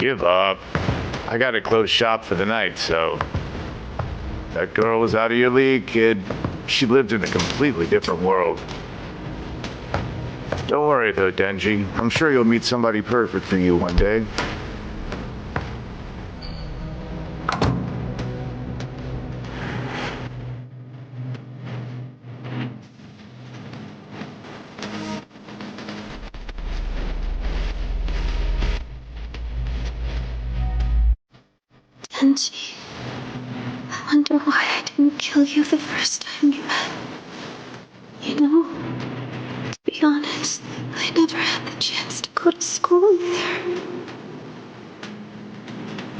Give up. I gotta close shop for the night, so... That girl was out of your league, kid. She lived in a completely different world. Don't worry though, Denji. I'm sure you'll meet somebody perfect for you one day. Denji, I wonder why I didn't kill you the first time you met. You know, to be honest, I never had the chance to go to school either.